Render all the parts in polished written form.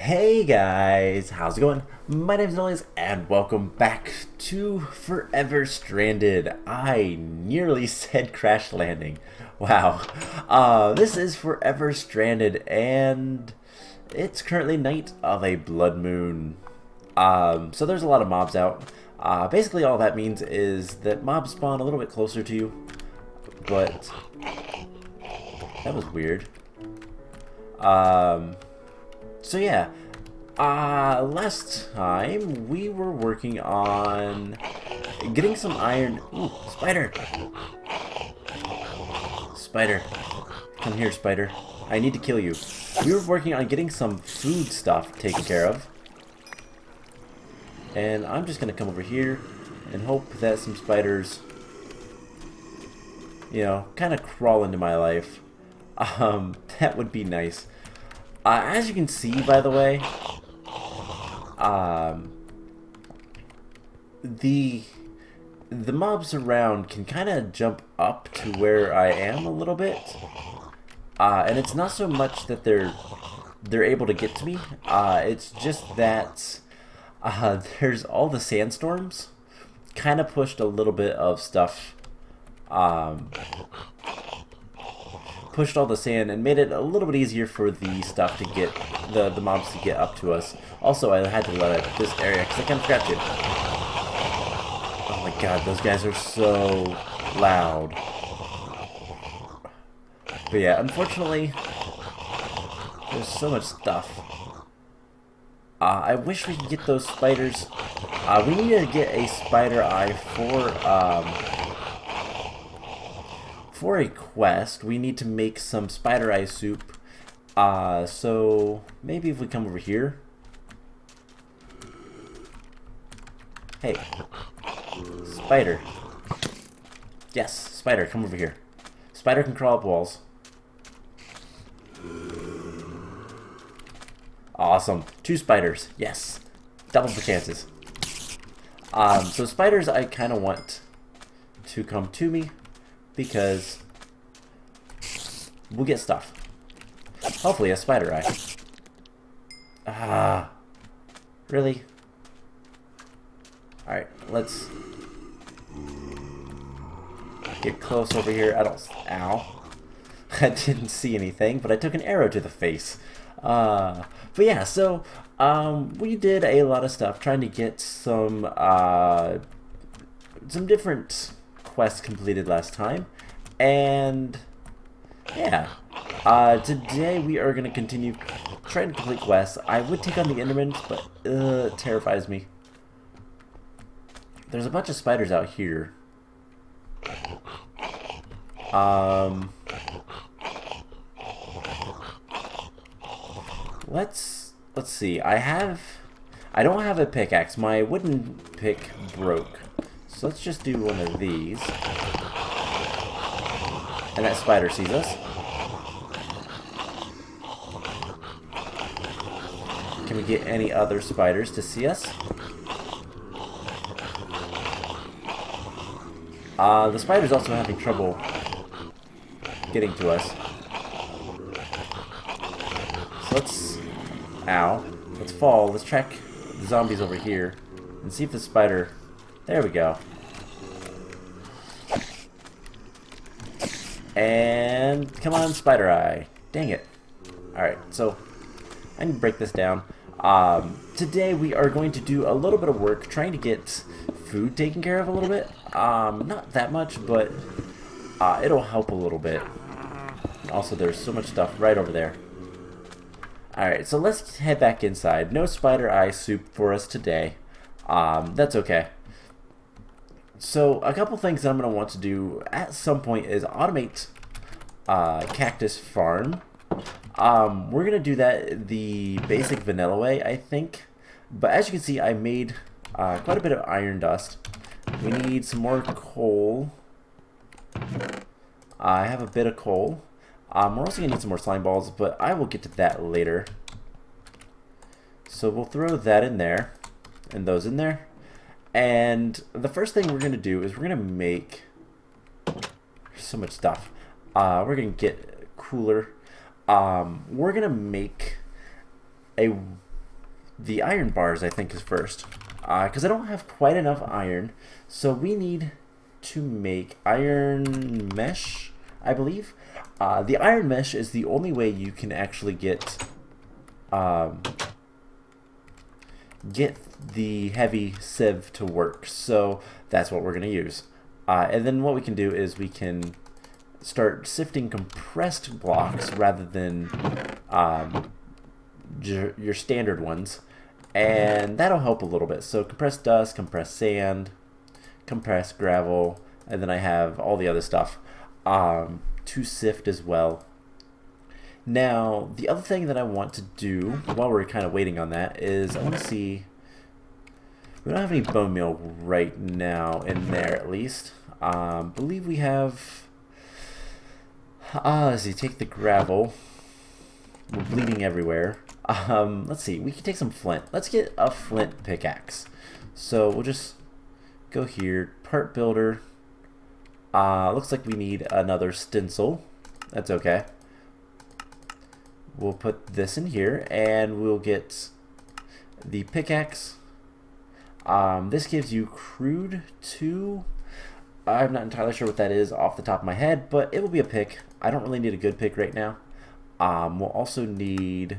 Hey guys, how's it going? My name is Elias and welcome back to Forever Stranded. I nearly said crash landing. Wow. This is Forever Stranded and it's currently night of a blood moon. So there's a lot of mobs out. Basically all that means is that mobs spawn a little bit closer to you, but that was weird. So yeah, last time we were working on getting some iron. Ooh, spider! Spider, come here, spider. I need to kill you. We were working on getting some food stuff taken care of. And I'm just gonna come over here and hope that some spiders, you know, kind of crawl into my life. That would be nice. As you can see, by the way, the mobs around can kind of jump up to where I am a little bit, and it's not so much that they're able to get to me. It's just that there's all the sandstorms kind of pushed a little bit of stuff. Pushed all the sand and made it a little bit easier for the stuff to get the mobs to get up to us. Also, I had to let out this area because I kind of forgot to. Oh my god, those guys are so loud. But yeah, unfortunately, there's so much stuff. I wish we could get those spiders. We need to get a spider eye for a quest. We need to make some spider eye soup. So maybe if we come over here. Hey, spider. Yes, spider, come over here. Spider can crawl up walls. Awesome. 2 spiders. Yes. Doubles the chances. So spiders I kind of want to come to me because we'll get stuff. Hopefully a spider eye. Really? Alright, let's get close over here. Ow. I didn't see anything, but I took an arrow to the face. But yeah, so we did a lot of stuff trying to get some different quests completed last time, and yeah, today we are going to continue trying to complete quests. I would take on the Enderman, but it terrifies me. There's a bunch of spiders out here. Let's see. I don't have a pickaxe. My wooden pick broke. So let's just do one of these. And that spider sees us. Can we get any other spiders to see us? The spider's also having trouble getting to us. So let's fall. Let's track the zombies over here and see if the spider. There we go. And come on, spider eye. Dang it. Alright, so I need to break this down. Today we are going to do a little bit of work trying to get food taken care of a little bit. Not that much, but it'll help a little bit. Also, there's so much stuff right over there. Alright, so let's head back inside. No spider eye soup for us today. That's okay. So, a couple things that I'm going to want to do at some point is automate cactus farm. We're going to do that the basic vanilla way, I think. But as you can see, I made quite a bit of iron dust. We need some more coal. I have a bit of coal. We're also going to need some more slime balls, but I will get to that later. So we'll throw that in there, and those in there. And the first thing we're going to do is we're going to make so much stuff. We're going to get cooler. We're going to make a the iron bars, I think, is first. Because I don't have quite enough iron. So we need to make iron mesh, I believe. The iron mesh is the only way you can actually get the heavy sieve to work. So that's what we're going to use. And then what we can do is we can start sifting compressed blocks rather than your standard ones. And that'll help a little bit. So compressed dust, compressed sand, compressed gravel, and then I have all the other stuff to sift as well. Now, the other thing that I want to do while we're kind of waiting on that is I want to see. We don't have any bone meal right now in there, at least. Believe we have. Let's see. Take the gravel. We're bleeding everywhere. Let's see. We can take some flint. Let's get a flint pickaxe. So we'll just go here. Part builder. Looks like we need another stencil. That's okay. We'll put this in here, and we'll get the pickaxe. This gives you crude 2. I'm not entirely sure what that is off the top of my head, but it will be a pick. I don't really need a good pick right now. We'll also need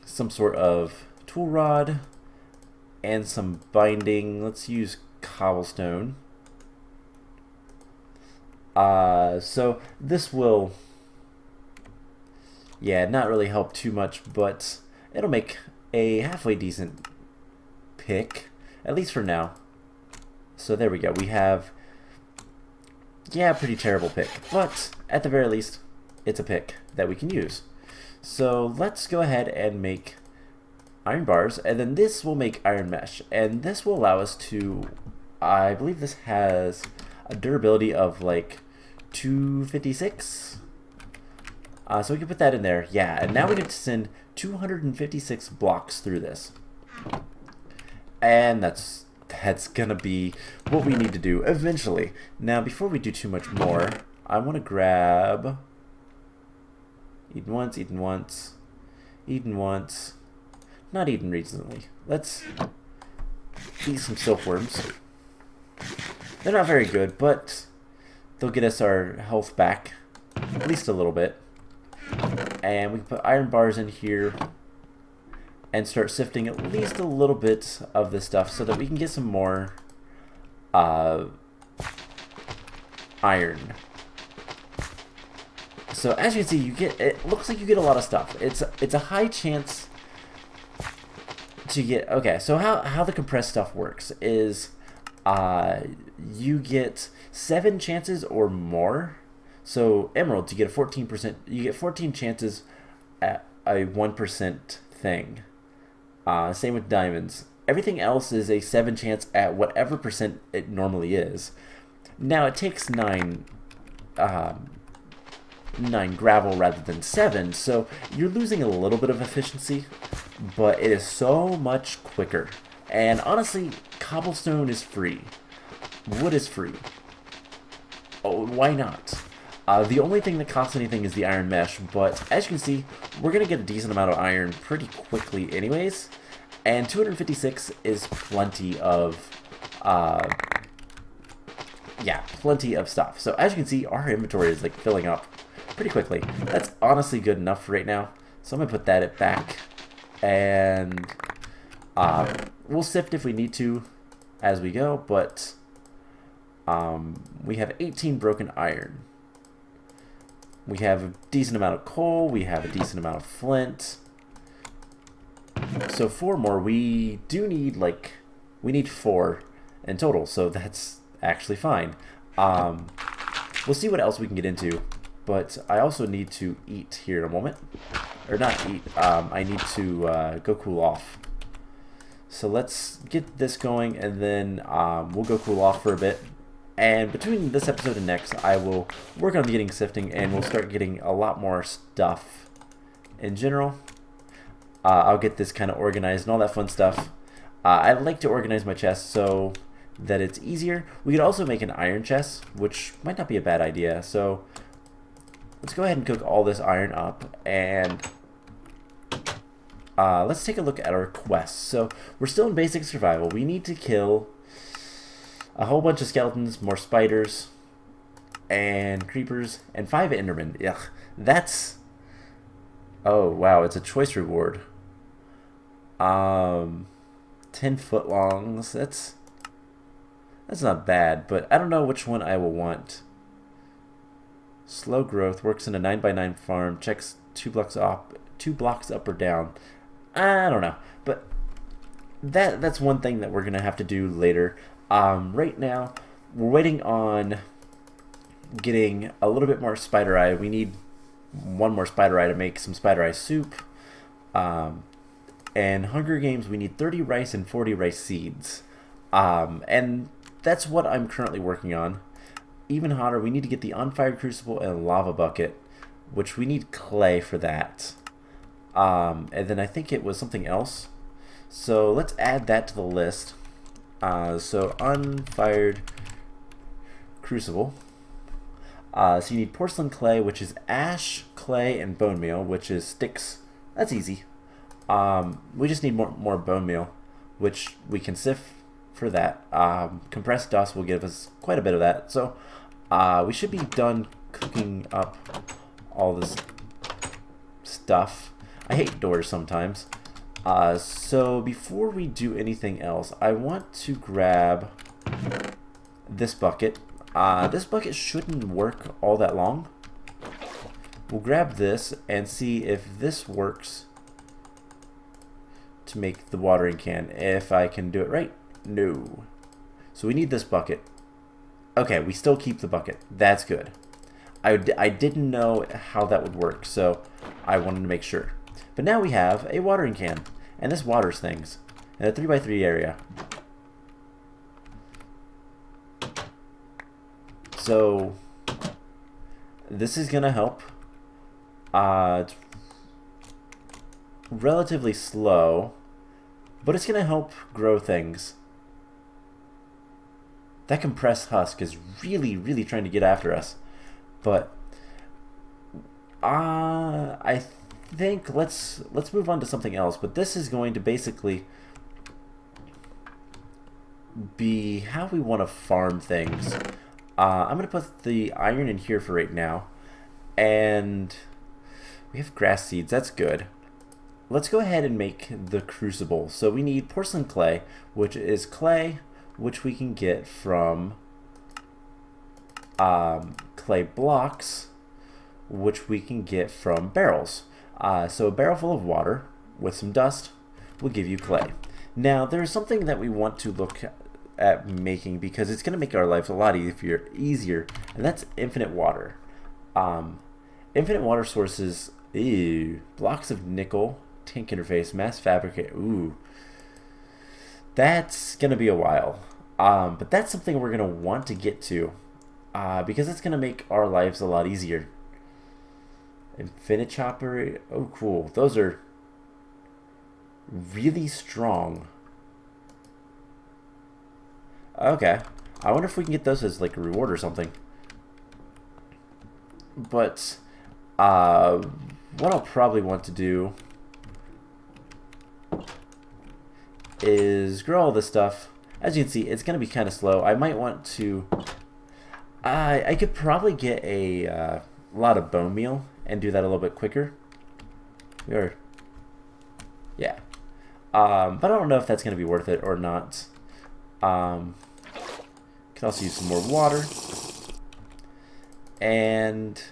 some sort of tool rod and some binding. Let's use cobblestone. So this will, yeah, not really help too much, but it'll make a halfway decent pick, at least for now. So there we go. We have, yeah, a pretty terrible pick, but at the very least, it's a pick that we can use. So let's go ahead and make iron bars, and then this will make iron mesh, and this will allow us to, I believe this has a durability of like 256. So we can put that in there. Yeah, and now we get to send 256 blocks through this. And that's gonna be what we need to do eventually. Now, before we do too much more, I want to grab eaten once, eaten once, eaten once, not eaten recently. Let's eat some silkworms. They're not very good, but they'll get us our health back, at least a little bit. And we can put iron bars in here and start sifting at least a little bit of this stuff so that we can get some more iron. So as you can see, you get, it looks like you get a lot of stuff. It's a high chance to get, okay, so how the compressed stuff works is you get 7 chances or more. So emeralds, you get a 14%. You get 14 chances at a 1% thing. Same with diamonds. Everything else is a 7 chance at whatever percent it normally is. Now it takes 9 gravel rather than 7, so you're losing a little bit of efficiency, but it is so much quicker. And honestly, cobblestone is free. Wood is free. Oh, why not? The only thing that costs anything is the iron mesh, but as you can see, we're going to get a decent amount of iron pretty quickly anyways, and 256 is plenty of, yeah, plenty of stuff. So as you can see, our inventory is like filling up pretty quickly. That's honestly good enough right now, so I'm going to put that back, and we'll sift if we need to as we go, but we have 18 broken iron. We have a decent amount of coal. We have a decent amount of flint. So 4 more. We do need, like, we need 4 in total. So that's actually fine. We'll see what else we can get into. But I also need to eat here in a moment. Or not eat. I need to go cool off. So let's get this going, and then we'll go cool off for a bit. And between this episode and next, I will work on getting sifting, and we'll start getting a lot more stuff in general. I'll get this kind of organized and all that fun stuff. I like to organize my chest so that it's easier. We could also make an iron chest, which might not be a bad idea. So let's go ahead and cook all this iron up, and let's take a look at our quests. So we're still in basic survival. We need to kill a whole bunch of skeletons, more spiders, and creepers, and 5 endermen. Ugh, that's... Oh, wow, it's a choice reward. 10 footlongs. That's not bad, but I don't know which one I will want. Slow growth, works in a 9x9 farm, checks 2 blocks up or down. I don't know, but that's one thing that we're gonna have to do later. Right now, we're waiting on getting a little bit more spider eye. We need 1 more spider eye to make some spider eye soup. And Hunger Games, we need 30 rice and 40 rice seeds. And that's what I'm currently working on. Even hotter, we need to get the unfired crucible and a lava bucket, which we need clay for that. And then I think it was something else. So let's add that to the list. So unfired crucible. So you need porcelain clay, which is ash, clay, and bone meal, which is sticks. That's easy. We just need more bone meal, which we can sift for that. Compressed dust will give us quite a bit of that. So we should be done cooking up all this stuff. I hate doors sometimes. So before we do anything else, I want to grab this bucket. This bucket shouldn't work all that long. We'll grab this and see if this works to make the watering can. If I can do it right. No. So we need this bucket. Okay, we still keep the bucket. That's good. I didn't know how that would work, so I wanted to make sure. But now we have a watering can, and this waters things in a 3x3 area. So this is gonna help. It's relatively slow, but it's gonna help grow things. That compressed husk is really trying to get after us. But I think let's move on to something else. But this is going to basically be how we want to farm things. I'm going to put the iron in here for right now. And we have grass seeds. That's good. Let's go ahead and make the crucible. So we need porcelain clay, which is clay which we can get from clay blocks, which we can get from barrels. So a barrel full of water with some dust will give you clay. Now there's something that we want to look at making because it's going to make our life a lot easier, and that's infinite water. Infinite water sources, blocks of nickel, tank interface, mass fabricate, that's going to be a while. But that's something we're going to want to get to because it's going to make our lives a lot easier. Infinite chopper, oh cool. Those are really strong. Okay, I wonder if we can get those as like a reward or something. But what I'll probably want to do is grow all this stuff. As you can see, it's going to be kind of slow. I might want to... I could probably get a lot of bone meal and do that a little bit quicker. Yeah. But I don't know if that's going to be worth it or not. Could also use some more water. And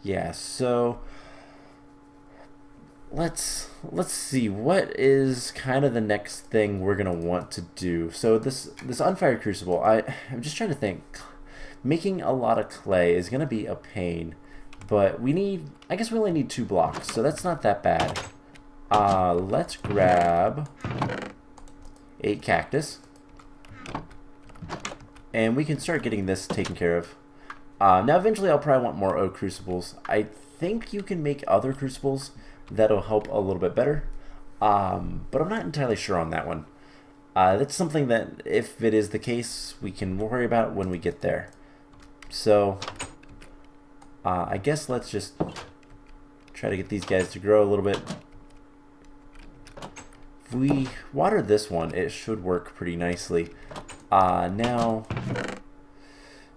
yeah, so let's see what is kind of the next thing we're gonna want to do. So this unfired crucible, I'm just trying to think. Making a lot of clay is gonna be a pain, but I guess we only need 2 blocks, so that's not that bad. Let's grab 8 cactus, and we can start getting this taken care of. Now eventually I'll probably want more oak crucibles. I think you can make other crucibles that'll help a little bit better, but I'm not entirely sure on that one. That's something that, if it is the case, we can worry about when we get there. So I guess let's just try to get these guys to grow a little bit. if we water this one, it should work pretty nicely. Now,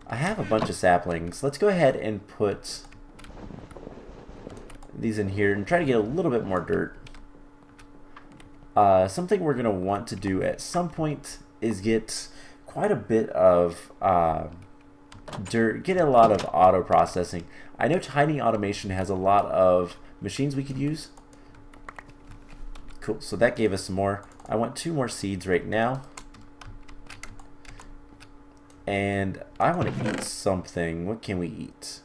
I have a bunch of saplings. Let's go ahead and put these in here and try to get a little bit more dirt. Something we're going to want to do at some point is get quite a bit of dirt, get a lot of auto processing. I know Tiny Automation has a lot of machines we could use. Cool, so that gave us some more. I want 2 more seeds right now. And I want to eat something. What can we eat?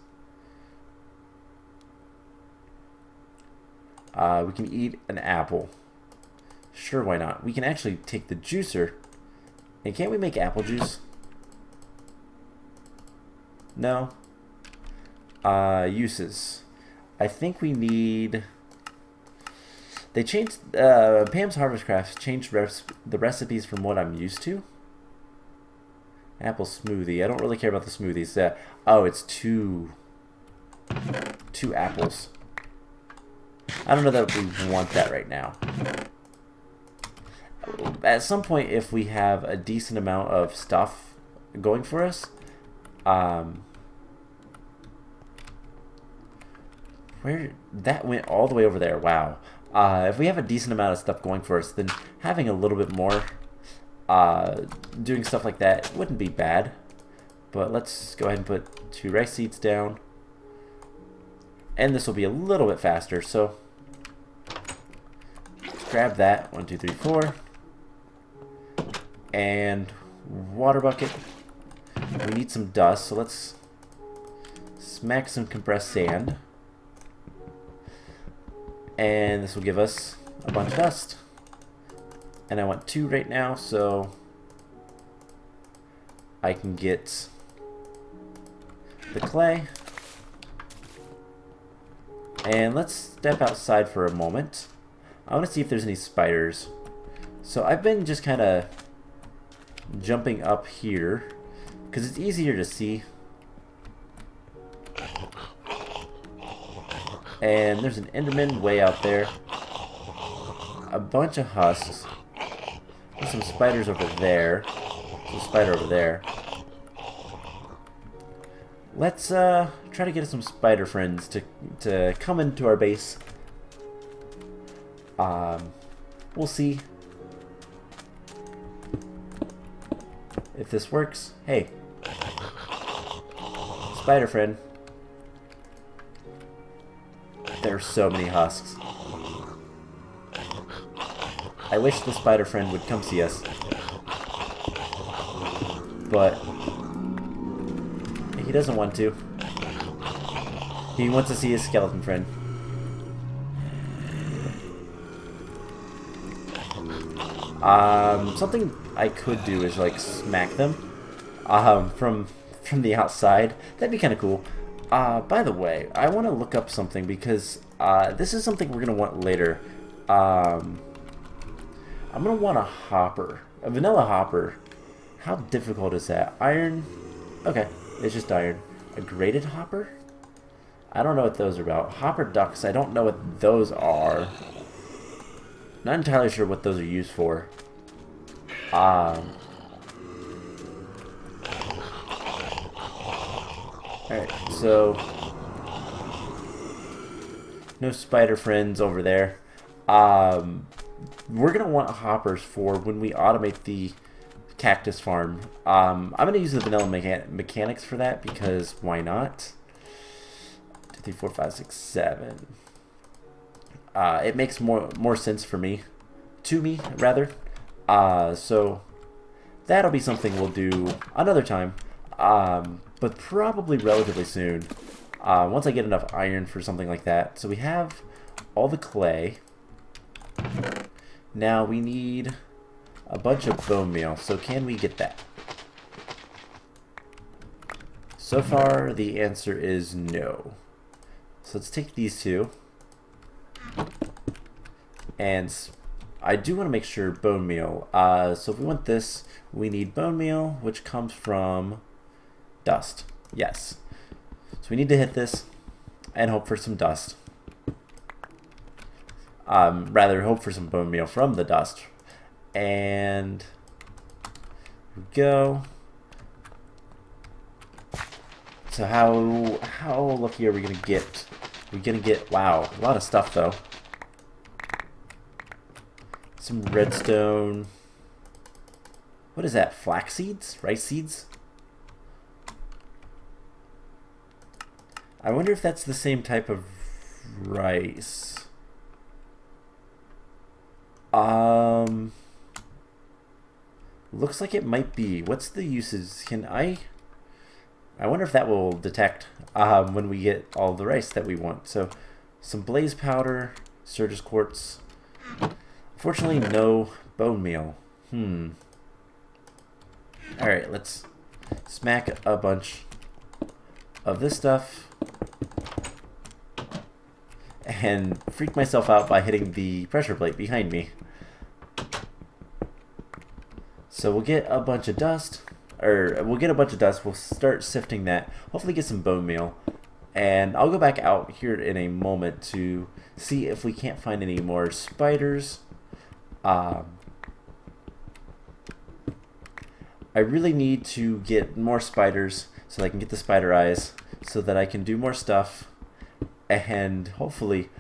We can eat an apple. Sure, why not? We can actually take the juicer. And can't we make apple juice? No. Uses. I think we need... They changed... Pam's Harvest Crafts changed the recipes from what I'm used to. Apple smoothie. I don't really care about the smoothies. Oh, it's 2 apples. I don't know that we want that right now. At some point, if we have a decent amount of stuff going for us, where that went all the way over there. Wow. If we have a decent amount of stuff going for us, then having a little bit more, doing stuff like that wouldn't be bad. But let's go ahead and put 2 rice seeds down. And this will be a little bit faster, so let's grab that. 1, 2, 3, 4. And water bucket. We need some dust, so let's smack some compressed sand. And this will give us a bunch of dust. And I want 2 right now, so I can get the clay. And let's step outside for a moment. I want to see if there's any spiders. So I've been just kind of jumping up here because it's easier to see. And there's an Enderman way out there. A bunch of husks. There's some spiders over there. There's a spider over there. Let's try to get some spider friends to come into our base. We'll see if this works. Hey, spider friend. There are so many husks. I wish the spider friend would come see us, but he doesn't want to. He wants to see his skeleton friend. Something I could do is like smack them from the outside. That'd be kind of cool. By the way, I want to look up something because this is something we're gonna want later. I'm gonna want a hopper, a vanilla hopper. How difficult is that? Iron. Okay, it's just iron. A grated hopper? I don't know what those are about. Hopper ducks. I don't know what those are. Not entirely sure what those are used for. Alright, so no spider friends over there. We're gonna want hoppers for when we automate the cactus farm. I'm gonna use the vanilla mechanics for that because why not? 2, 3, 4, 5, 6, 7. It makes more sense for me, rather. So that'll be something we'll do another time, but probably relatively soon. Once I get enough iron for something like that. So we have all the clay. Now we need a bunch of bone meal. So can we get that? So far the answer is no. So let's take these 2. And I do want to make sure bone meal. So if we want this, we need bone meal, which comes from dust. Yes. So we need to hit this and hope for some dust. Rather hope for some bone meal from the dust. And here we go. So how lucky are we gonna get? We're gonna get, wow, a lot of stuff though. Some redstone. What is that? Flax seeds? Rice seeds? I wonder if that's the same type of rice. Looks like it might be. What's the uses? I wonder if that will detect when we get all the rice that we want. So, some blaze powder, Sturgis quartz. Unfortunately, no bone meal. Alright, let's smack a bunch of this stuff and freak myself out by hitting the pressure plate behind me. So we'll get a bunch of dust, we'll start sifting that, hopefully get some bone meal, and I'll go back out here in a moment to see if we can't find any more spiders. I really need to get more spiders so that I can get the spider eyes, so that I can do more stuff, and hopefully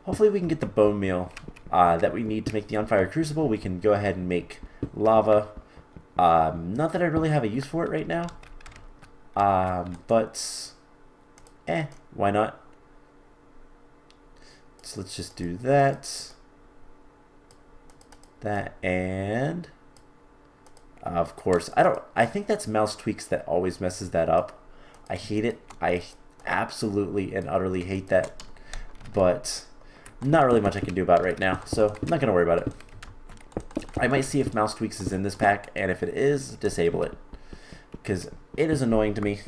we can get the bone meal that we need to make the on-fire crucible. We can go ahead and make lava. Not that I really have a use for it right now, but why not? So let's just do that, and of course, I think that's mouse tweaks that always messes that up. I hate it. I absolutely and utterly hate that, but not really much I can do about it right now, so I'm not gonna worry about it. I might see if mouse tweaks is in this pack, and if it is, disable it, because it is annoying to me.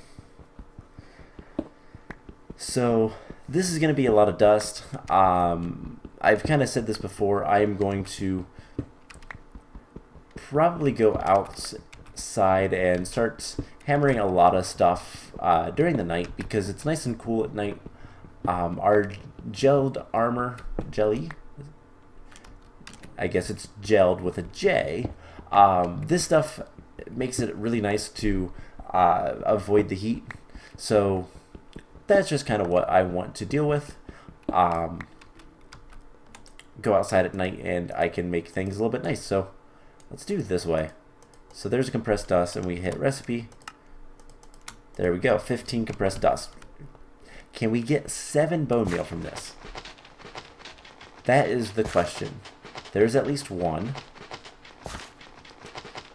So this is going to be a lot of dust. I've kind of said this before. I am going to probably go outside and start hammering a lot of stuff during the night, because it's nice and cool at night. Our gelled armor, I guess it's gelled with a J. This stuff makes it really nice to avoid the heat. So that's just kind of what I want to deal with. Go outside at night and I can make things a little bit nice. So let's do it this way. So there's a compressed dust, and we hit recipe. There we go, 15 compressed dust. Can we get 7 bone meal from this? That is the question. There's at least 1.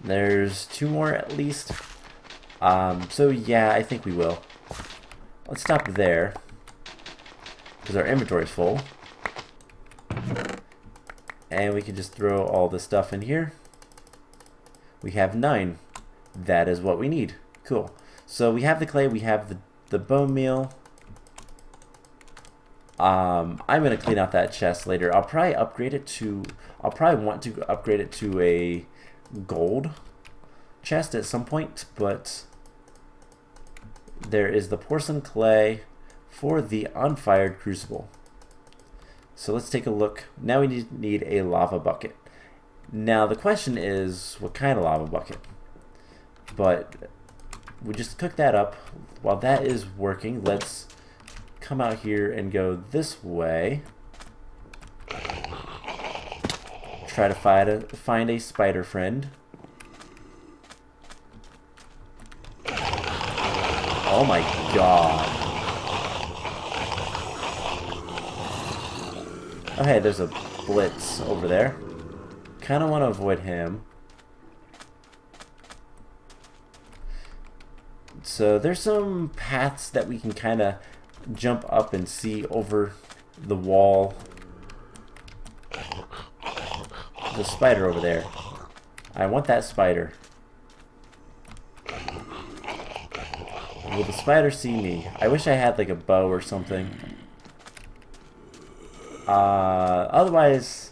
There's 2 more at least. So yeah, I think we will. Let's stop there, because our inventory is full. And we can just throw all this stuff in here. We have 9. That is what we need. Cool. So we have the clay, we have the bone meal. I'm gonna clean out that chest later. I'll probably want to upgrade it to a gold chest at some point, but there is the porcelain clay for the unfired crucible. So let's take a look. Now we need a lava bucket. Now the question is, what kind of lava bucket? But we just cook that up. While that is working, let's come out here and go this way. Try to find a spider friend. Oh my god. Oh hey, there's a blitz over there. Kind of want to avoid him. So there's some paths that we can kind of jump up and see over the wall. The spider over there. I want that spider. Will the spider see me? I wish I had like a bow or something. Otherwise,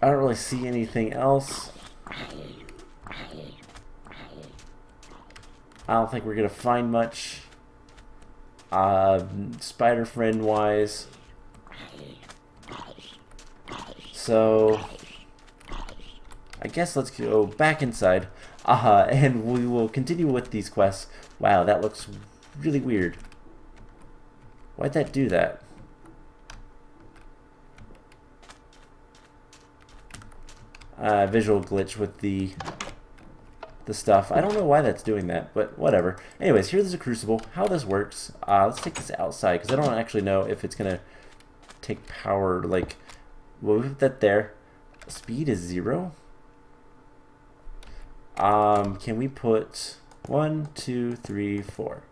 I don't really see anything else. I don't think we're gonna find much spider friend wise. So I guess let's go back inside, and we will continue with these quests. Wow, that looks really weird. Why'd that do that? Visual glitch with the stuff. I don't know why that's doing that, but whatever. Anyways, here's a crucible. How this works, let's take this outside, because I don't actually know if it's going to take power. Like, we'll put that there. Speed is 0. Can we put 1, 2, 3, 4?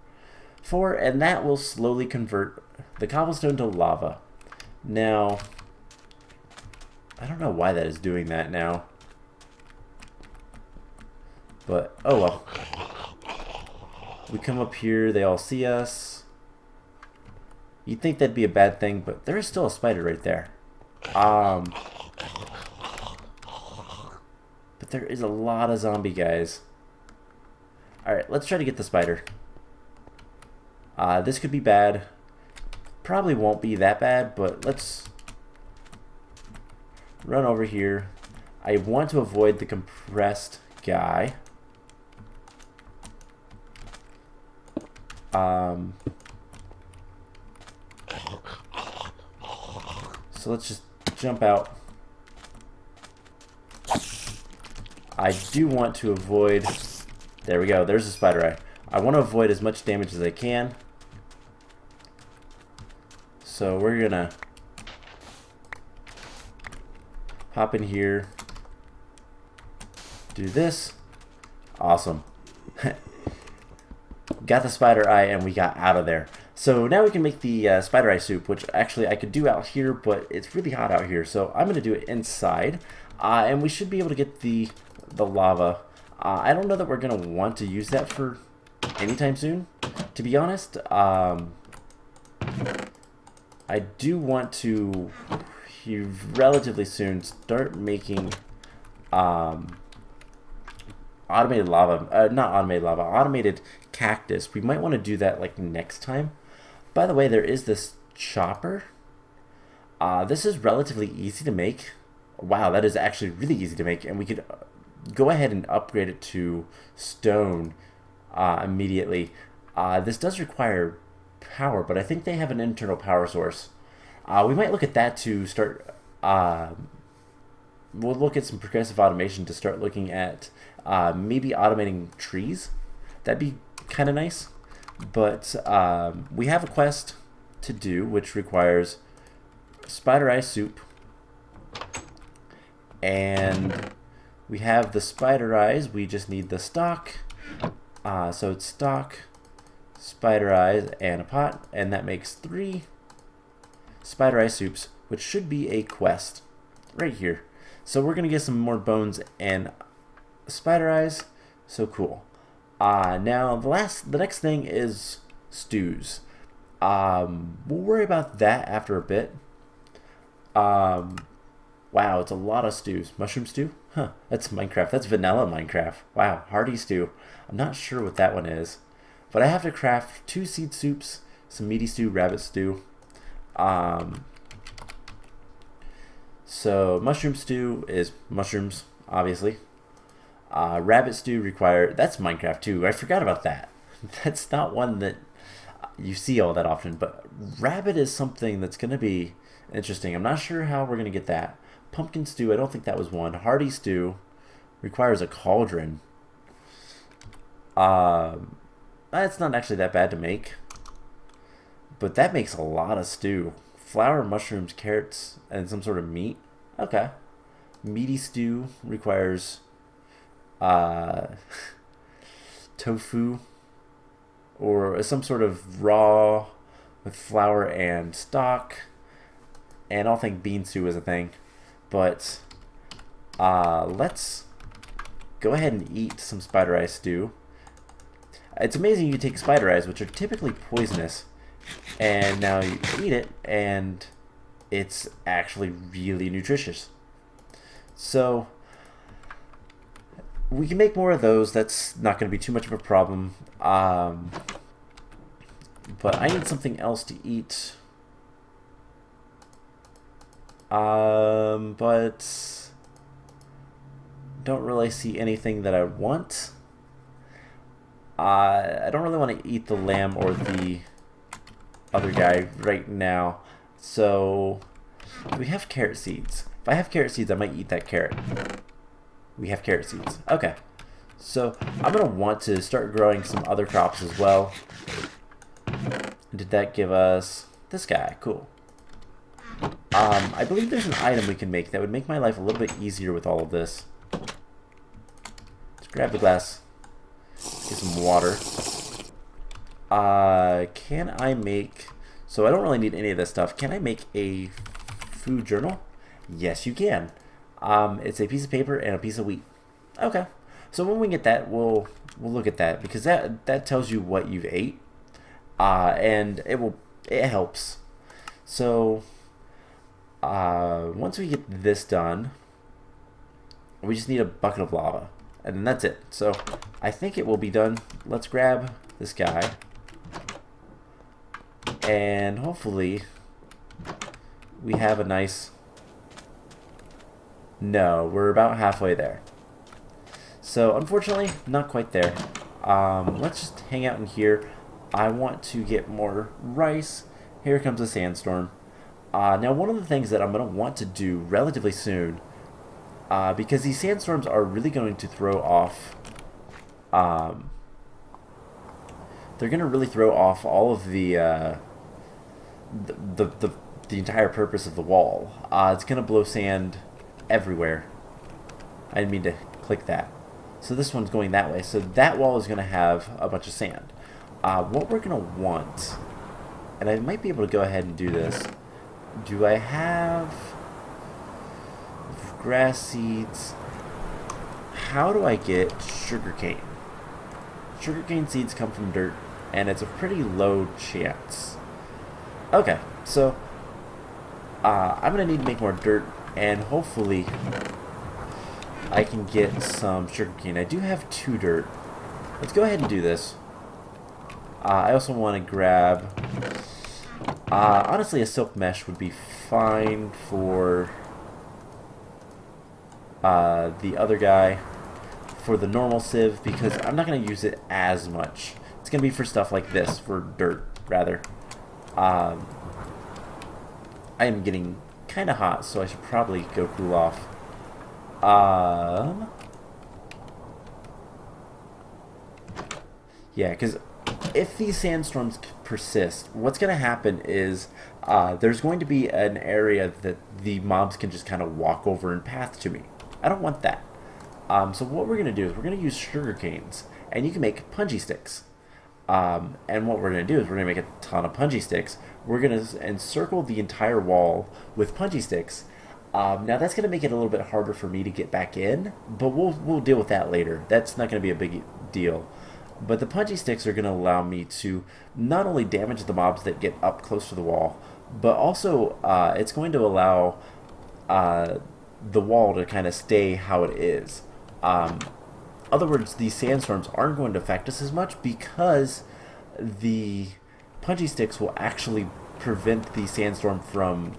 4, and that will slowly convert the cobblestone to lava. Now, I don't know why that is doing that now. But, oh well. We come up here, they all see us. You'd think that'd be a bad thing, but there is still a spider right there. But there is a lot of zombie guys. Alright, let's try to get the spider. This could be bad. Probably won't be that bad, but let's run over here. I want to avoid the compressed guy. So let's just jump out. I do want to avoid... There we go, there's a spider eye. I want to avoid as much damage as I can. So we're gonna hop in here, do this. Awesome. Got the spider eye and we got out of there. So now we can make the spider eye soup, which actually I could do out here, but it's really hot out here, so I'm going to do it inside. And we should be able to get the lava. I don't know that we're going to want to use that for anytime soon, to be honest. I do want to relatively soon start making automated lava, not automated lava, automated cactus. We might want to do that like next time. By the way, there is this chopper. This is relatively easy to make. Wow, that is actually really easy to make, and we could go ahead and upgrade it to stone immediately. This does require power, but I think they have an internal power source. We might look at that to start. We'll look at some progressive automation to start looking at maybe automating trees. That'd be kind of nice. But we have a quest to do, which requires spider eye soup. And we have the spider eyes. We just need the stock. So it's stock, spider eyes, and a pot. And that makes 3 spider eye soups, which should be a quest right here. So we're going to get some more bones and spider eyes. So cool. Now the next thing is stews. We'll worry about that after a bit. Wow, it's a lot of stews. Mushroom stew? Huh, that's Minecraft. That's vanilla Minecraft. Wow, hearty stew. I'm not sure what that one is. But I have to craft 2 seed soups, some meaty stew, rabbit stew. So mushroom stew is mushrooms, obviously. Rabbit stew that's Minecraft too. I forgot about that. That's not one that you see all that often, but rabbit is something that's going to be interesting. I'm not sure how we're going to get that. Pumpkin stew, I don't think that was one. Hearty stew requires a cauldron. That's not actually that bad to make, but that makes a lot of stew. Flour, mushrooms, carrots, and some sort of meat. Okay. Meaty stew requires tofu or some sort of raw with flour and stock. And I don't think bean stew is a thing. But let's go ahead and eat some spider eye stew. It's amazing you take spider eyes, which are typically poisonous, and now you eat it, and it's actually really nutritious. So we can make more of those. That's not going to be too much of a problem. But I need something else to eat. But don't really see anything that I want. I don't really want to eat the lamb or the other guy right now. So we have carrot seeds. If I have carrot seeds, I might eat that carrot. We have carrot seeds. Okay. So I'm going to want to start growing some other crops as well. Did that give us this guy? Cool. I believe there's an item we can make that would make my life a little bit easier with all of this. Let's grab the glass. Get some water. Can I make... So I don't really need any of this stuff. Can I make a food journal? Yes, you can. It's a piece of paper and a piece of wheat. Okay. So when we get that, we'll look at that, because that tells you what you've ate, and it helps. So once we get this done, we just need a bucket of lava, and then that's it. So I think it will be done. Let's grab this guy, and hopefully we have a nice... No, we're about halfway there. So unfortunately, not quite there. Let's just hang out in here. I want to get more rice. Here comes a sandstorm. Now one of the things that I'm going to want to do relatively soon, because these sandstorms are really going to throw off, they're going to really throw off all of the entire purpose of the wall. It's going to blow sand everywhere. I didn't mean to click that. So this one's going that way. So that wall is going to have a bunch of sand. What we're going to want, and I might be able to go ahead and do this. Do I have grass seeds? How do I get sugarcane? Sugarcane seeds come from dirt, and it's a pretty low chance. Okay, so I'm going to need to make more dirt, and hopefully I can get some sugarcane. I do have 2 dirt. Let's go ahead and do this. I also want to grab... honestly, a silk mesh would be fine for the other guy. For the normal sieve, because I'm not going to use it as much. It's going to be for stuff like this, for dirt, rather. I am getting kind of hot, so I should probably go cool off. Yeah, because if these sandstorms persist, what's going to happen is there's going to be an area that the mobs can just kind of walk over and path to me. I don't want that. So what we're going to do is we're going to use sugar canes, and you can make punji sticks. And what we're going to do is we're going to make a ton of punji sticks. We're going to encircle the entire wall with punji sticks. Now that's going to make it a little bit harder for me to get back in, but we'll deal with that later. That's not going to be a big deal. But the punji sticks are going to allow me to not only damage the mobs that get up close to the wall, but also it's going to allow the wall to kind of stay how it is. In other words, these sandstorms aren't going to affect us as much because the punji sticks will actually prevent the sandstorm from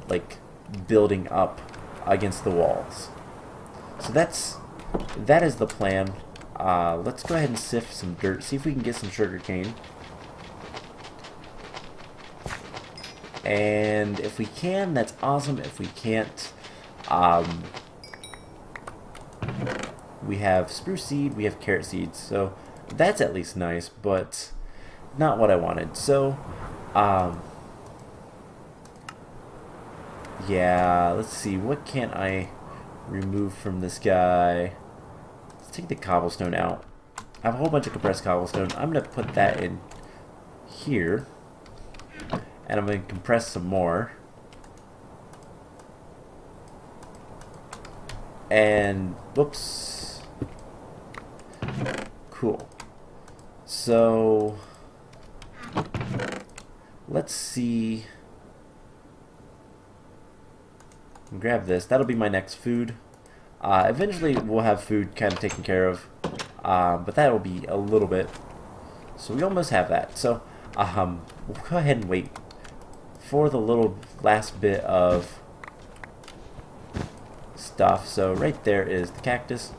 building up against the walls. So that is the plan. Let's go ahead and sift some dirt, see if we can get some sugar cane. And if we can, that's awesome. If we can't, we have spruce seed, we have carrot seeds, so that's at least nice, but not what I wanted. So, yeah, let's see, what can I remove from this guy? Let's take the cobblestone out. I have a whole bunch of compressed cobblestone. I'm going to put that in here, and I'm going to compress some more. And, whoops. Cool. So, let's see. Grab this. That'll be my next food. Eventually, we'll have food kind of taken care of, but that'll be a little bit. So we almost have that. So, we'll go ahead and wait for the little last bit of stuff. So right there is the cactus.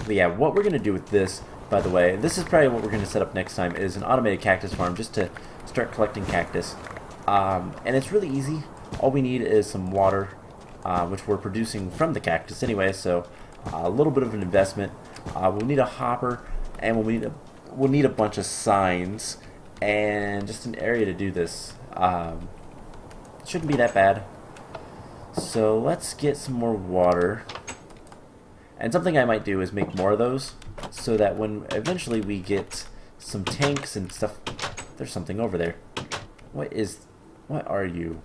But yeah, what we're going to do with this, by the way, this is probably what we're going to set up next time, is an automated cactus farm just to start collecting cactus. And it's really easy. All we need is some water, which we're producing from the cactus anyway, so a little bit of an investment. We'll need a hopper, and we'll need a bunch of signs, and just an area to do this. Shouldn't be that bad. So let's get some more water. And something I might do is make more of those, so that when eventually we get some tanks and stuff... There's something over there. What are you?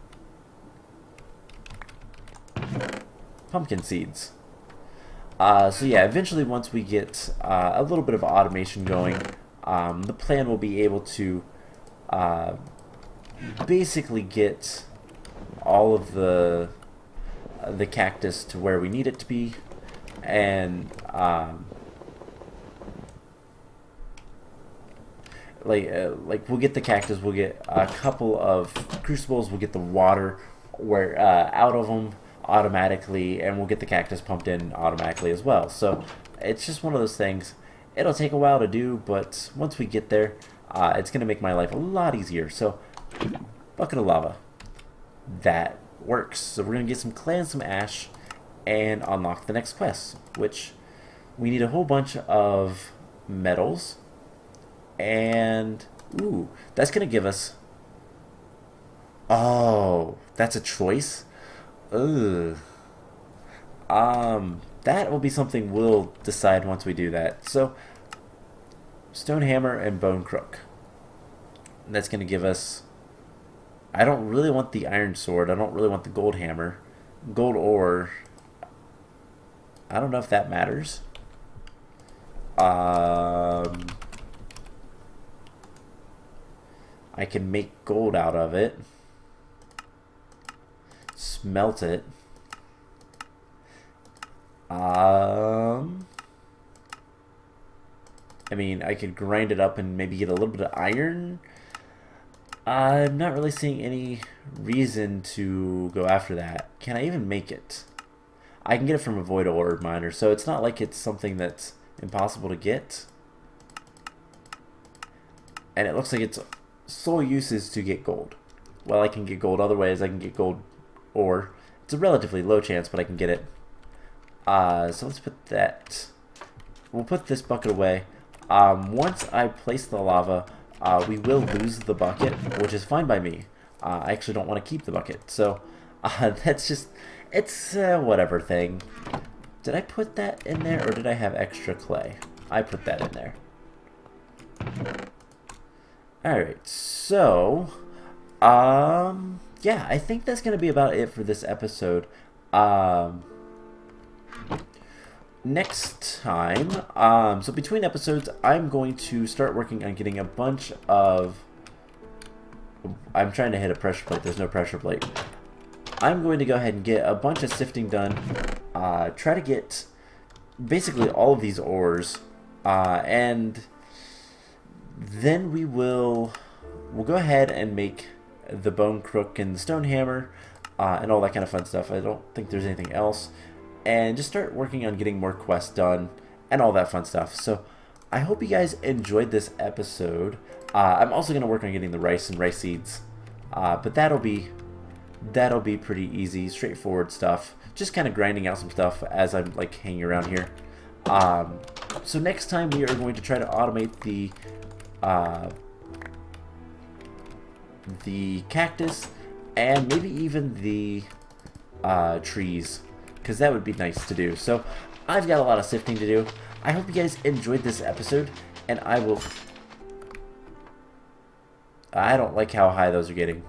Pumpkin seeds. So yeah, eventually once we get a little bit of automation going, the plan will be able to basically get all of the cactus to where we need it to be, and like we'll get the cactus, we'll get a couple of crucibles, we'll get the water where out of them automatically, and we'll get the cactus pumped in automatically as well. So it's just one of those things. It'll take a while to do, but once we get there, it's going to make my life a lot easier. So bucket of lava, that works. So we're going to get some clay and some ash and unlock the next quest, which we need a whole bunch of metals, and ooh, that's going to give us, oh, that's a choice. Ugh. That will be something we'll decide once we do that. So, stone hammer and bone crook. And that's going to give us... I don't really want the iron sword. I don't really want the gold hammer. Gold ore. I don't know if that matters. I can make gold out of it. Smelt it. I mean, I could grind it up and maybe get a little bit of iron. I'm not really seeing any reason to go after that. Can I even make it? I can get it from a void ore miner, so it's not like it's something that's impossible to get. And it looks like its sole use is to get gold. Well, I can get gold other ways. I can get gold ore. It's a relatively low chance, but I can get it. So let's put that... We'll put this bucket away. Once I place the lava, we will lose the bucket, which is fine by me. I actually don't want to keep the bucket. So that's just... It's a whatever thing. Did I put that in there, or did I have extra clay? I put that in there. Alright, so... yeah, I think that's going to be about it for this episode. Next time, so between episodes, I'm going to start working on getting a bunch of... I'm trying to hit a pressure plate. There's no pressure plate. I'm going to go ahead and get a bunch of sifting done. Try to get basically all of these ores. And then we'll go ahead and make the bone crook and the stone hammer and all that kind of fun stuff. I don't think there's anything else. And just start working on getting more quests done and all that fun stuff. So I hope you guys enjoyed this episode. I'm also going to work on getting the rice and rice seeds, but that'll be pretty easy, straightforward stuff. Just kind of grinding out some stuff as I'm like hanging around here. So next time we are going to try to automate the cactus and maybe even the trees, because that would be nice to do. So I've got a lot of sifting to do. I hope you guys enjoyed this episode, and I don't like how high those are getting.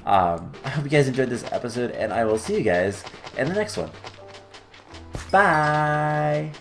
I hope you guys enjoyed this episode, and I will see you guys in the next one. Bye!